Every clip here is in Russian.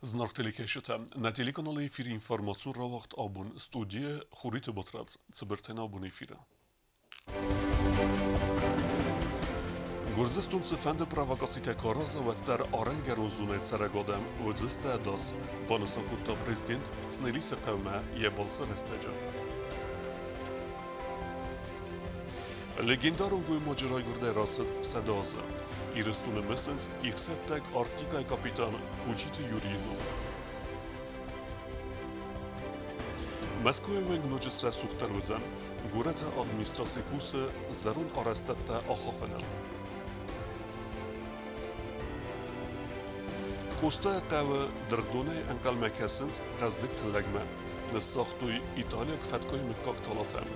Znarktelikeshitë në telekanali efiri Информацион rauagъд Абон студие Хуриты Батрадзимъ цыбыртен Абон efiri. Гуырдзыстоны фëнды провокацитpë араза уëддър арëнгëрон зонëйы църõг уыдзысты ăдас банысан кодта президент Цънелисы хъăумë je балцы рëстëджы. Legendarun macerayı gurderasıd sedazı. İristunu mısınız ihsettek Arktikay kapitan Kучиты Юрийы. Măskуыйы ноджы srăsугъддăр уыдзăн. Горăты администрации кусы зәрун арăстăттăр ахафăнăл. Кодта qävы dırgdonay enqalməkəsins qazdık tılləgmə. Nıssaxtuy İtalya fətkoy mükkak talatəm.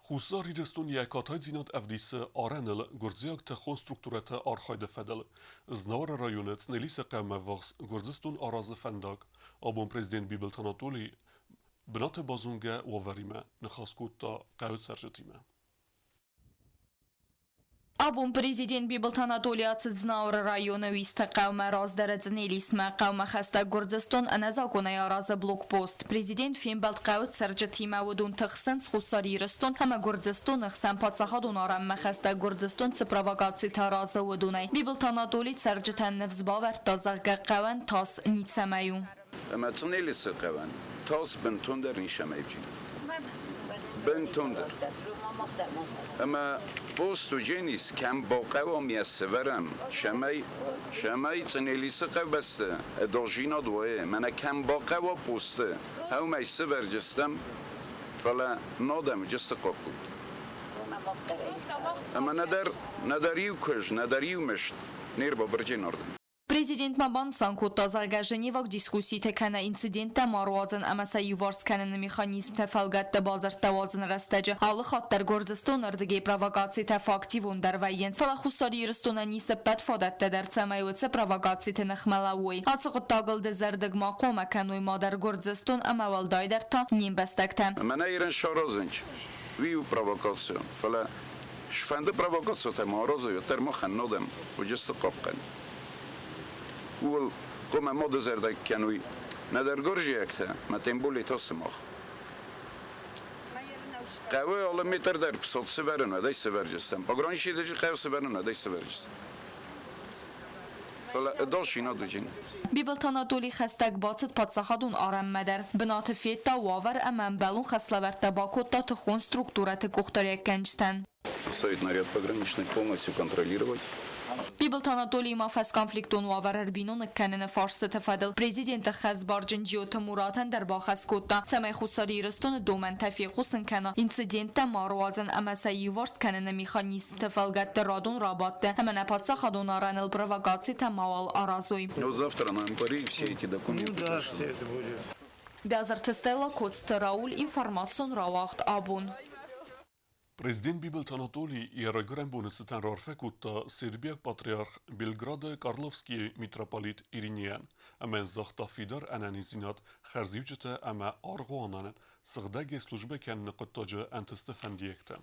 Хусар ирестун якатай зинат авдисы араныл гурдзияк тăхон структурата архайда фәдәл. Знавара районы Цънелисы хъăумë вағс Гуырдзыстоны аразы фәндак. Абон президент Анатолий бынаты базунга ваваримə нăхас кодта qävd сәржетимə. Абон президент Анатолий знавар районы уисты хъăумë раздăры Цънелисы хъăумë хăстă Гуырдзыстоны незаконай аразы блокпост. Президент фембăлт qävd сәржетимə удун тăхсынц хусар ирестон хăмă Гуырдзыстоны хăсән патсахадун араммă хăстă Гуырдзыстоны провокацитpë аразы удунай. Анатолий сәржетән невзбавăр тазăгă qävен тас ницәмәю. Цънелисы хъăумëн тас бентондер нишәмәйчи. Бентондер. Ama postu cenis kem boqavam yesverem şemay Цънелисы qavbeste edojina doye mena kem boqav postu hawmay severcistem fala nodam ciste qoput ama nadariu kuj nadariu mesht nerba bircin ordum. Президент банысан кодта заргаженевак дискуссии текана инцидентта маруазын амаса юварсканын механизм тефалгатта балзарта валзын рăстăджы. Алы хаттар Гуырдзыстоны ырдыгей провокацитpë фактивундар вайенс. Фала хусари ирестона нисе пәтфадатта дәрцәмәйвыцы провокацитpë нăхмалауй. Ацăғыттагылды зәрдыг мақома кануй мадар Гуырдзыстон амавалдайдарта нембәстәкті. Мана ирен шаразынч. Виу провокация. Фала фëнды провокация маразы термахын нодам. Уыдзысты qapqan. ول قوم ماده زردک کنوی ندرگرجی اکته متنبولی تاسماخ. قوی آل میتر در فساد سوارن ادای سوارجستم. پگرانشی دیگه قوی سوارن ادای سوارجست. فلا داشتی ندوچین. Анатолий хăстăк бацăт патсахадун араммăдăр. Бынаты фетта вавар аман балун хăславәртtä бакотта тăхон структураты кухтаряккәнчтән. Стоит наряд пограничный полностью контролировать. Анатолий мафас конфликтон ваварар бинон кәнені фарсы тәфәділ. Президенті қаз баржын жиоты муратан дар бахас кодта. Сәмәй хусари ирестон домен тәфиқусын кәні. Инцидентті маруазын әмәсә юварс кәнені механизм тәфәлгәтті радон рабатты. Әмәнә патса қадон араныл провокаци тәмавал аразуй. Завтра на Ампаре все эти документы. Да, все это будет. Бязартыстела кодсты Рауль Информацион рауагъд Абон. Президент Анатолий ярагырен бонусытан рарфе кодта Сербия патриарх Белграды Карловский митрополит Ириниян. Әмән захта фидар әнәнизинат хәрзивчеті әмә арғуананын сығдаге службе кәнні қыттажы әнтісті фәндиекті.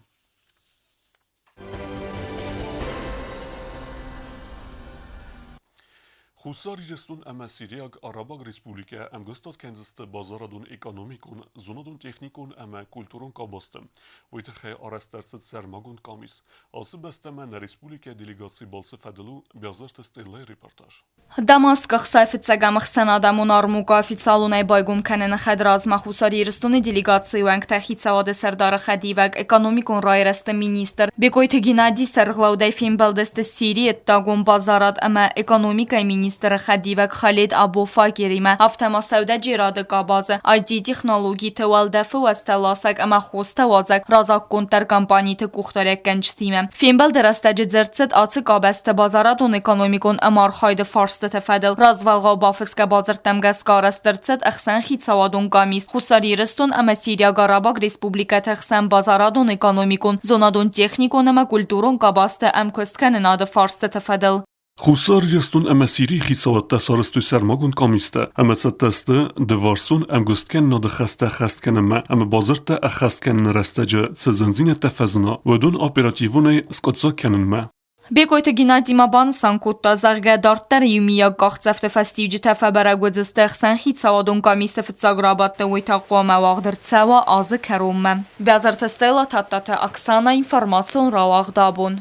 Хусар ирестун әмә Сирияг Арабаг Республика әмгістат кәнзісті базарадун экономикун, зонадун техникун әмә культурун кабасты. Вайтықай арастарцыт сәрмагун камис. Алсы бәстәмә на республика делегации балцы фәділу бязарты стейлай репортаж. Дамасках сайфицагамах санадамун армуга официалунай байгум кәнені хәдразма хусар ирестуны делегации уынг тәхицавады сәрдары хәдивәг экономикун райрасты министр. Бекойты Геннадий сәрғлаудай фембалдысты Сирия тагун базарад әмә экономика министр хәдивәг Халид Абу Фагиримә автома сәудә джирады кабазы IT технологии тәвәлдәфі вәстәласак әмә хоста вазак разак контар компанийты кухтарек кәнчтиме. Фембалды рәстәджы зірцет ацы кабәсті базарадун экономикун әмар хайды фарс تفادل رازوالغا بافسکا بازرتمگس کارسترцет اخسن خیتسوادون کامیس خساری رستون اما سیریا گاراباگ ریسپوبلیکت اخسن بازارادون اکانومیکون زونادون تکنیکون اما کلتورون کاباسته ام کستکن ناد فارس تفادل Խուսար եստուն ամասիրի խիցավատ տասարստու սարմագուն կամիստը, ամացատաստը դվարսուն ամգուստքեն նոդը խաստա խաստքենը ամը բազրտը ախաստքեն ռեստեջը ծզնձինը տեֆազնա, ոդուն օպերատիվուն է սկոցոքեննմը. Բեկոյթը Գինադիմա банысан կодта զարգադարտերը յումիա կաղցավտը ֆաստիուջի թեֆաբարագ ուыдзысты խիցավադուն կամիստը ֆծագրաբատը ույթակոմը ռауagъդыр ցավա ազը քրոմը. Բязարթը ստելա թատտը Оксана Информацион рауагъд Абон.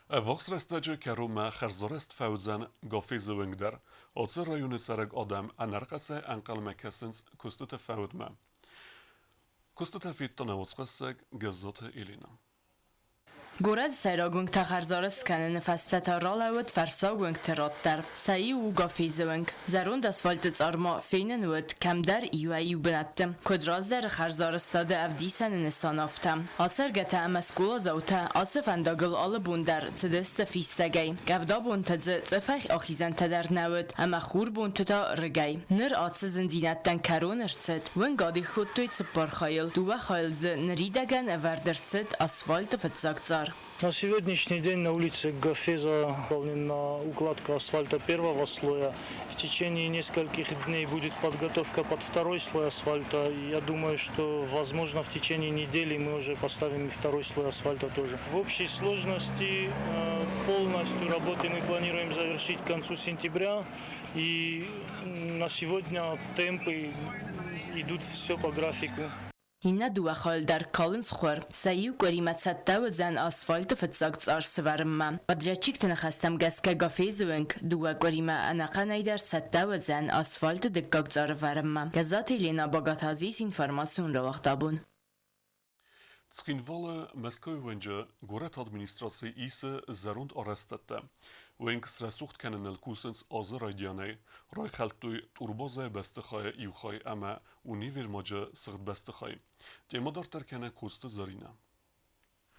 Վաղս ռեստեջը քերումը խերզորեստ ֆաուձան գոֆիզը ուынгդար, օծը ռայունը ցրեգ ադամ անարկած է անկալ մեկեսենց կուստուտը ֆաուդմը. Կուստուտը ֆիտտոնը ոծկասեգ գզոտը իլինը. Горăты сэрэгүнг тахарзорыс кэнэн фастата ролавыт фарсогүнг тыраттар. Сайи у гафизэвэнг. Зарунд асфальтыц арма фейнэн үт кэмдэр юай юбынаттым. Көдраздэр харзорыстады авдисэнэн санафтам. Ацыр гэтэ амаскула заута асы фандагыл алы бундар цэдэстэ фистэгэй. Гавда бунтадзы цэфэх ахизэн тадэр нэвыт. Ама хур бунтата рыгэй. Ныр асы зэндинаттэн кэрон ырцэт. Вэн гади хуттуй цэппар хайыл. Дуа хайлзы ныридэгэн эвэрдэрцэт асфальты фэтзагцар. На сегодняшний день на улице Гафеза выполнена укладка асфальта первого слоя. В течение нескольких дней будет подготовка под второй слой асфальта. Я думаю, что возможно в течение недели мы уже поставим и второй слой асфальта тоже. В общей сложности полностью работы мы планируем завершить к концу сентября. И на сегодня темпы идут все по графику. Իննա դուա խալդար կալնց խոր, սայու կորիմացատ տավը ասֆալտը ֆծակ ծարսվարմը. Բադրաչիկ տնախաստամ գասկա գաֆեզուենք, դուա կորիմա անական այդար սատտավը ասֆալտը դկակ ծարվարմը. Գազատ Елена Բագաթազիս ինվարմացիոն ռավաղդ Абон. Цъնելիсы Մսկուыйը Горăты администрации իսը զարունդ արեստատը. Ուենգ սրասուգդդքենն էլ կուսենց ազը ռադիանեի, ռայ խալտույ տուրբոզը բեստխայ իվխայ ամա ունի վիրմոջը սղդ բեստխայ. Տեմոդարտարկենը կուստը զարինը.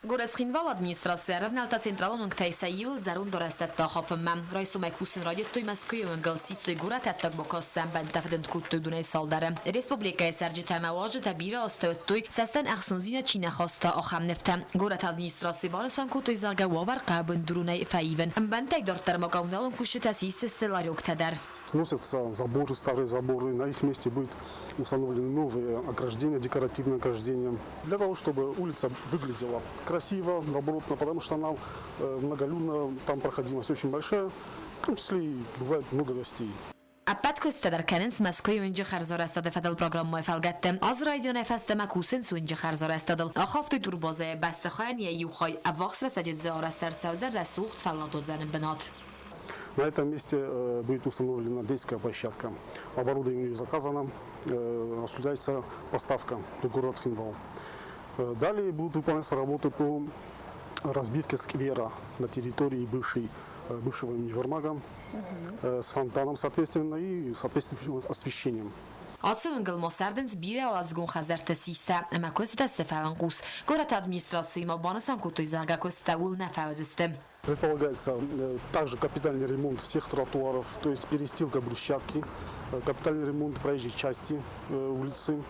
Городскинвал администрация равналта централон унгтай сайил зарун дорастат тахафымма. Райсумай кусин радиотой Мăскуыйы галсистой Горăты аттак бокассам бантафдент куттой дунай салдары. Республика сарджи тамаважы табира остаоттой састан ахсунзина чина хаста ахам нефта. Горăты администрации банысан куттой зарга вавар кабын дурунай фаивен. Бантак дортар макауналон куши тасисты стелларёк тадар. Сносятся заборы, старые заборы, на их месте будет установлены новые ограждения, декоративные ограждения, для того, чтобы улица выглядела красиво, добротно, потому что она многолюдна, там проходимость очень большая, в том числе и бывает много гостей. Аппат көстәдәр кәненс Мăскуыйы уынчы харзорастады фадал программай фалгатты. Az радионай фастама кусын суынчы харзорастадыл. Ахафты турбозы бастыхайан я юхай, а вахсра саджидзе арастар саузар рәсуғд фалладодзанын бинат. На этом месте будет установлена детская площадка. Оборудование заказано, осуществляется поставка до Городскинвал. Далее будут выполняться работы по разбивке сквера на территории бывшего универмага с фонтаном, соответственно, и соответствующим освещением. Ацывынгыл мосардынс бире алазгун хазарты систа, ама көстә стефаван кус. Горăты администрации банысан куттой зарга көстә ул нафаузысты. Предполагается также капитальный ремонт всех тротуаров, то есть перестилка брусчатки, капитальный ремонт проезжей части улицы,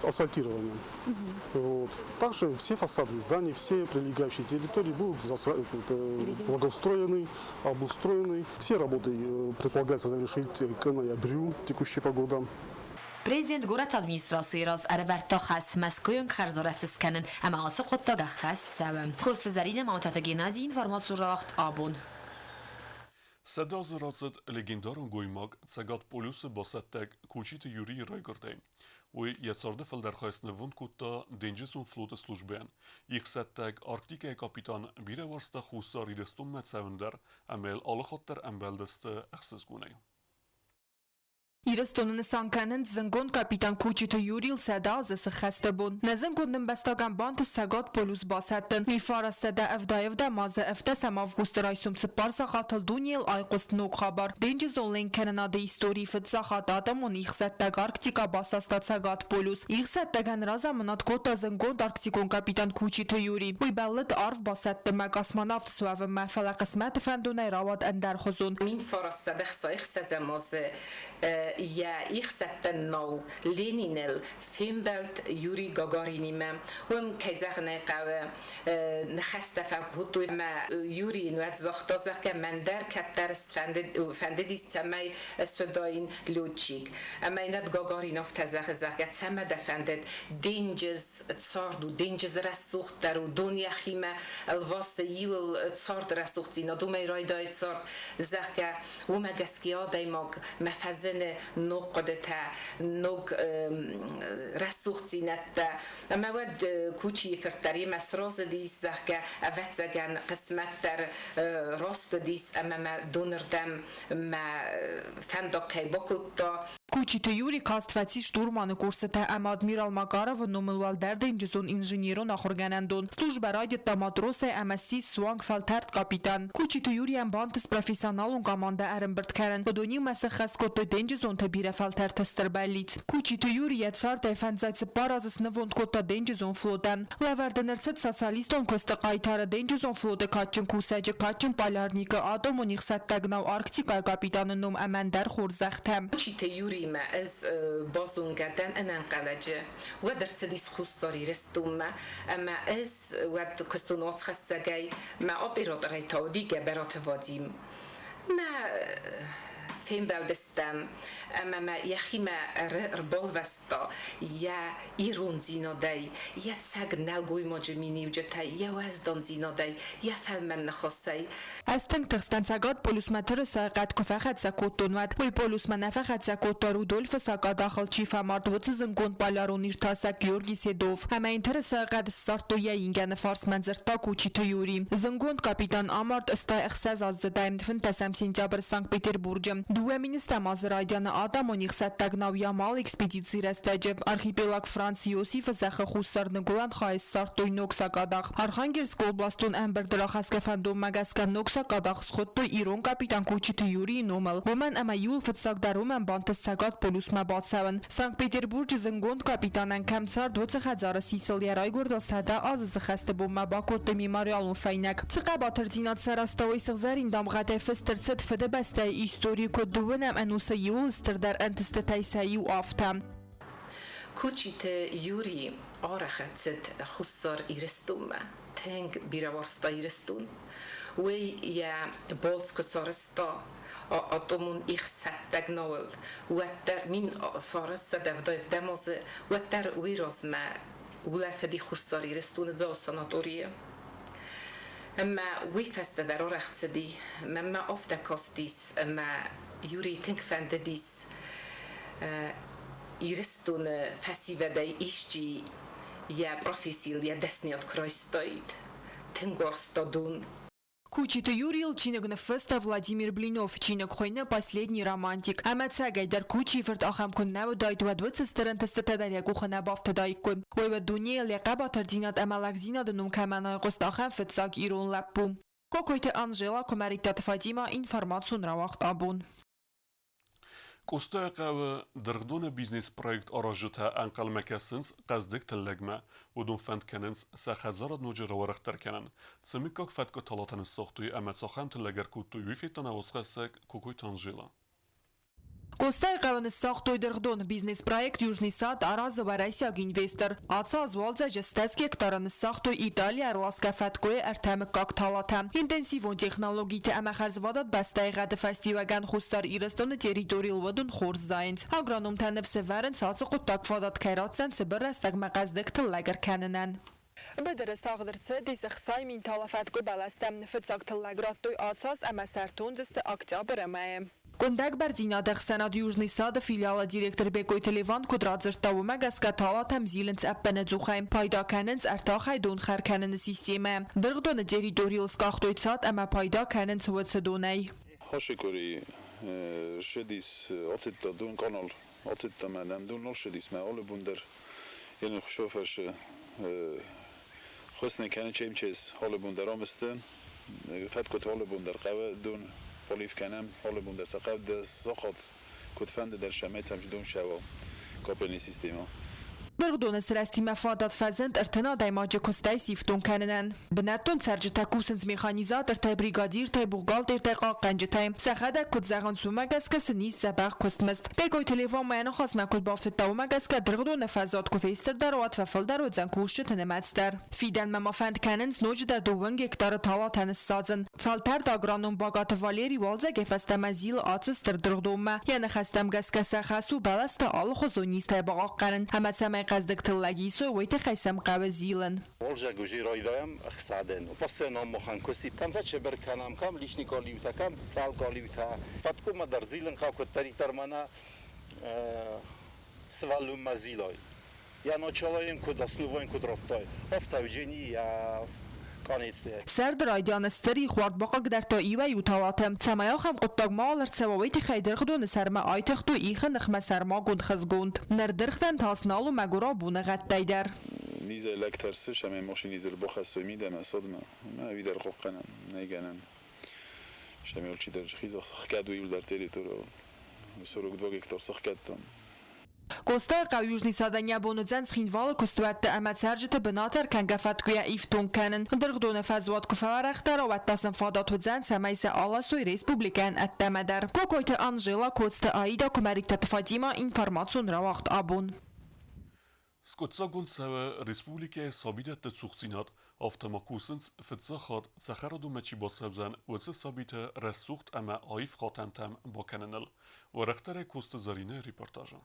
асфальтирование. Вот. Также все фасады зданий, все прилегающие территории будут благоустроены, обустроены. Все работы предполагается завершить к ноябрю текущего года. Президент Горăты администрации раз арварта хас Мăскуыйын харзорастыс кәнен, ама асы қоттага хас сәвім. Косты зарина маутата Геннадий информацион рауагъд Абон. Սեդա զրացët լեգենդարն գոյմակ ցագատ պոլյուսը բասատակ Կучиты Юрийы ռայգորդեի, ու եծարդը ֆլդարխայսնվուն կուտա դենջիսուն ֆլոտը սլուժբեն, իխ սատակ Արկտիկայի կապիտան բիրավարստա խուսար իրստում մեծավնդար, ամել ալխոտտար ամբելդստը əxsiz գունեի. Իրստոնը սանկանն զնգոն կապիտան Կучիты Юрийы սեդազը խստեբուն։ Նզնգոն բաստական բանտը սագատ պոլուս բասատն։ Միֆարաստեդա əvdayevdə mazı əvdə səmavqustur aysun цыпар сахатыл дуньел айқост ног хабар. Денджи золен кеннады истории фыт сахат адамон ихсаттаг Арктика басаста сагат полюс. Ихсаттаган разамынат кодта зынгон Арктикон капитан Кучиты Юрийы. Уй баллыт арв басатты мәк осмонавт суавын мәфәлә қысмәті фәндунай равад әндәр хозун. Min farastadıq sayıq səzəması ja ichsetten nou Leninel filmbelt Yuri Gagarinime كي زغنا قاوة نخسته فقطو ما يوري نوات زختا زخ من در کتر فند دیست تمای سوداین لوچیک اما اینات گاگارینوف تزخ زخ تمه دفندد دینجز تصاردو دینجز رسوخت در و دنیا خیمه الواس یول تصارد رسوختینا دو میرای دای تصارد زخ و مگسکی آدای ماگ مفزن نقدتا نق رسوختینت اما ود کوچی فرتری مسراز دیست زخ اوت زگن قسمت در راست دیست اما ما دونردم ما فندقی با کدتا Кучиты Юрий кастфати штурманы курсыта, әмі адмирал Макарова номылвал дәрден жүзон инженерон ахырганандон. Служба радиота матросы әмәсі суанг фалтард капитан. Кучиты Юрий әмбантыс профессионалун команда әрімбірд кәрін. Подони мәсі қаскотты ден жүзон табире фалтард тәстір бәллиц. Кучиты Юрий әтсард әфәнзайцы паразысыны вонд котта ден жүзон флотан. Ләвәрдінірсіт социалистон көсті қайтары ден жүзон флоты качын кусәжі качын полярника Абон ихсәт тәгнау Арктика капитаны ном әмәндәр хорзәқтәм. Кучиты Юрий ما از بازون کردن انقلجه و در سلیس خستاری رستومه اما از و کستونات خستگی ما آبیرات ریتاو دیگه برات وادیم ما فیلم بلدستم اما ما یخی ما ربال وستا یا ایرون زینادی یا تساق نلگوی مجمینی و جتا یا وزدان زینادی یا فلمن نخواستی از تنگ تخستن ساقات پولوسمتر ساقات کفاقت ساکوتون ود وی پولوسمن نفاقت ساکوتا رودولف ساقات داخل چیفا مرد و تزنگون پالارون ایرتاسا گیورگی سیدوف همه اینتر ساقات سارتو یا اینگن فارس منظر تا کوچیتو یوری زنگون کاپیتان آمارد استا اخساز از زدایم دفن تسم سینتیابر سانک پیتربورجم دوه مینیستم از رایدیان آدم و نیخصد تگناو یامال اکسپیدیسی رستجب архипелаг Франциосиф زخ خوستر نگولند خواهد سارتوی نوکسا قاداق архангельск областون امبردراخ از کفندوم مگسکن نوکسا قاداق خودتو ایرون کپیتان کوچیتو یوری نومل ومن اما یول فتساق درومن بانت ساقات پولوس مباد سون سانک پیتربورج زنگوند کپیتانن کمسار 2330 یرای گردال سده آز زخست بوم مباکوت میماریالون فینک تقا باتردینات سراستوی سغزارین دام غده فسترست فده بسته ایستوری کد دوونم انوسا یول استر در انتستتای سایو آفتم Кучиты Юрий арахацет хустар ирестума тенг бираварста ирестун уй я болцко сарста атомун ихсаттаг новел уаттар мин фарста давдайв дамозе уаттар уйразма улафди хустар ирестун за санатория اما وی فست در آرخصدی مما افتکاستیس اما یوری تنگ فنددیس ایرستون فسیوده ایشجی یا پروفیسیل یا دستنیات کرایستاید تنگارستادون Кучиты Юрий чинегна феста Владимир Блинов чинег хойна последний романтик. Амацагай дар кучи ферт ахам куннав дайт ва двадцестерен тестатадар я кухана бафта дайкун. Ой ва дуния лека батардинат амалагзина дунум каманай гост ахам фетсаг ирун лаппум. Кокойте Анжела комаритат Фатима информацион рауагъд Абон. Костая قهوه درغدون بیزنس پروژه آراجتا انقل مکسنس قصدک تلگمه و دون فند کننس سخزارد نوجه رو ورختر کنن. سمیکاک فتک طلاتن ساختوی امت ساخم تلگر کودتوی فیتان اوزخستک کوکوی تانجیلا. Костая قهوه ساختوی درغدون بیزنس پروژه Южный сад араза ва Россияг инвестор. Аца азвалза жестецки ктаран саختوی Италия руаска فتکوی ارتمک کاک талатам. Интенсивон технологийте амахарзвадат бастای غد فستیوگن خوستار ایرستان تریتوریل ودون خورز زاینز. اگرانوم تنف سفرن ساسق و تاکفادات کیراتسن سبر رستگ مقصدک تلگر کننن. بدر ساغدرسه دیز خسای من تالافت گو بلستم فتساق تلگراتوی آتساس اما سرتون زست اکتیابر امه. Кондак Бардинадах Сенат Южный сад филиала директор Бекой Телеван Кудрадзыртау Магаска Талатам Зиленц Аппенедзухайм Пайда Кененц Артахай Дон Харканен системе. Дыргдон территориал скахтуй сад ама Пайда Кененц Уыдзыдонай. Хашикори шедис отитта Дон канал отитта мадам Дон нол шедис ма оле бундер yani şoför خصني كان چيمچس هول بوندر امستن فتكت هول بوندر قوه دون پلیف کنم هول بوندر سقف دست سخت کد فند در شمایت سمج دون شوا کپنی سیستما Դրգդոնը սրաստի մέφադատ ֆազենտ ըրթնա դայմաջը կոստայ սիվտուն կանենեն։ Բնատուն սերջտա կուսնց մեխանիզատր թայ բրիգադիր թայ բուղգալտիր թայ qaqanջթայ սախադա կուտզաղան սումագասկը սնիս զաբաղ կոստմստ։ Բեկոյ տելեվոն մայանը խասմակուտ բավտը տաումագասկը դրգդոնը ֆազատ կուվեստր դարոատ վաֆլդար ու ձանքուշը տնեմացտար։ Ֆիդան մամաֆանդ կանենց ноджы դու ուынг եկտարը թալաթանս սածն։ Ֆալտար դագրանում բագատը վալերի վալզա գեֆաստամազիլ ացստր դրգդոմը։ Յանը խաստամ գասկասա խասու բալաստը ալխոզոնիս թայ բաղ կանեն։ Համացամայ قصدك تلاقيسو ويتخيسم قابزيلن. والجا جوجي رايدايم اخسادن وباستنا مخان كوسي تام فاتش بركانام كام ليشني قاليوتا كام فال قاليوتا فاتكو ما درزيلن خا كتري ترمانا سوالو مازيلاي يا نوچالاين كوداسنوين كودراتاي افتاوجيني يا سرد رایدان استری خوارد باقا در تا ایوه یو تالاتم تمایاخ هم قطاق مالر تسواویت خیدر خدون سرما آیتخت و ایخ نخمه سرما گوند خزگوند نردرختن تاسنال و مگورا بونه غد دیدر میزه لکترسش همه ماشین ایزل بخست و میدم اصادم ما ویدر قوقنم نیگنم شمیل چی در خیز سخکد و یول در تریتور سرگ دو گکتر سخکدتم Կոստար կավյուժնի սադանյա բոնոձան սխինվալը կոստուատը ամացարջը բնատար կանգաֆատ կույա իվտուն կանն դրգդոնը ֆազուատ կուֆավարախտար ավատասն ֆադատուձան սամայսը ալասոյ ռեսպուբլիկան ատտամադար կոկոյթը անժելա կոցտը այդա կոմարիկտա տվադիմա ինформацион ռավաղդ Абон Սկոցագոնցավը ռեսպուբլիկայի սաբիդը ծուղցինատ ավտոմակուսնց ֆծախատ ծախարադու մեջի բոցաբզան ուծը սաբիդը ռեսուղտ ամա այվ խատամտամ բոկաննլ վարախտարը կոստը զարինը ռիպորտաժը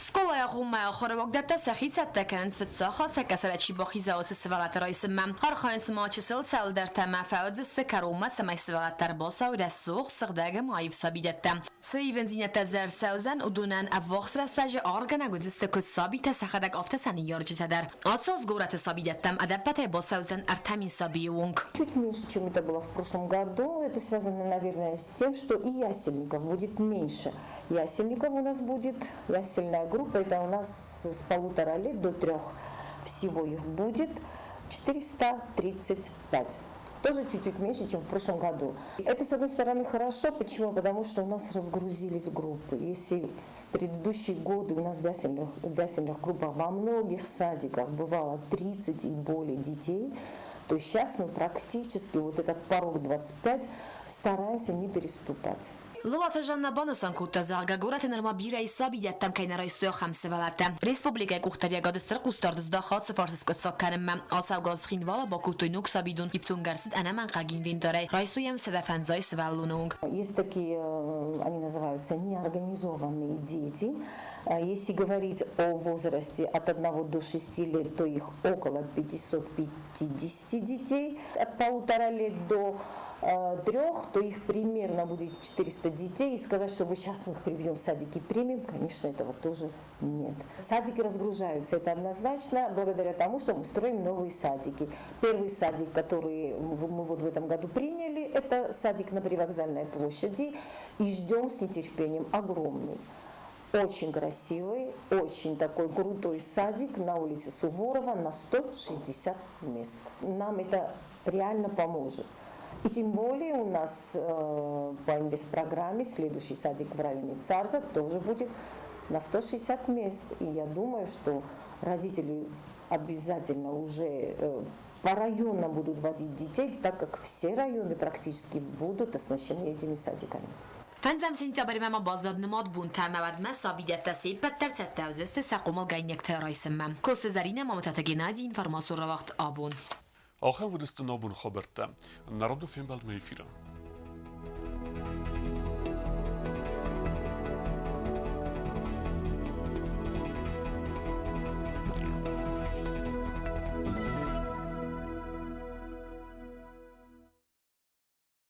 Скола хъұуммă хорăвăгдătă сăхицătă când sfățăха se căsărăci boxiza se svalat răismă. Harxan smaçısıl saldırtama uıdзысты kăumă se mai svalatar bosa u srăsугъддăr mai sabidəttə. Sıйвен zinətə zər səuzən udunan avvaq srəstəjı argana uıdзысты köz sabitə saxadak aftasani yarjıtədər. Atsaz Горăты sabidəttəm adəppətə bosauzən artamin sabiyung. Чуть меньше, чем это было в прошлом году. Это связано, наверное, с тем, что и ясельников будет меньше. Ясельников у нас будет, ясельная группа, это у нас с 1,5 лет до 3. Всего их будет 435. Тоже чуть-чуть меньше, чем в прошлом году. Это, с одной стороны, хорошо. Почему? Потому что у нас разгрузились группы. Если в предыдущие годы у нас в ясельных группах во многих садиках бывало 30 и более детей, то сейчас мы практически вот этот порог 25 стараемся не переступать. Լոլաթաժաննա банысан կոտта զարգա Горăты նրմա բիրայի սաբիդյատտամ կայնարայստոյ խամսը վալատտամ։ Ռեսպուբլիկայ կուղտարյա գադստր կուստարդզդա խացը ֆարսս կծակկանմը։ Ասավ գազխին վալա բակուտույնուկ սաբիդուն իվտուն գարսիտ անաման қագին վինդորայ։ Ռայստոյամ սեդաֆանզայ свалунунг. Есть такие, они называются неорганизованные дети. Если говорить о возрасте от 1 до 6 лет, то их около 550 детей. От 1,5 лет до 3, то их примерно будет 400 детей. И сказать, что вы сейчас мы их приведем в садики и примем, конечно, этого тоже нет. Садики разгружаются, это однозначно, благодаря тому, что мы строим новые садики. Первый садик, который мы вот в этом году приняли, это садик на Привокзальной площади. И ждем с нетерпением, огромный. Очень красивый, очень такой крутой садик на улице Суворова на 160 мест. Нам это реально поможет. И тем более у нас по инвестпрограмме следующий садик в районе Царза тоже будет на 160 мест. И я думаю, что родители обязательно уже по районам будут водить детей, так как все районы практически будут оснащены этими садиками. Fənzəm sentябr məmə bazadnımad bun təməvədmə sabidətdə seypətlər çətdə üzəstə səqomal qaynəqtə rayısınməm. Kosta Zarina Mamutata Genadi informasiyon rəvaxt Abon. Ахын уыдзысты набун хабарта. Народу фембалд мейфира.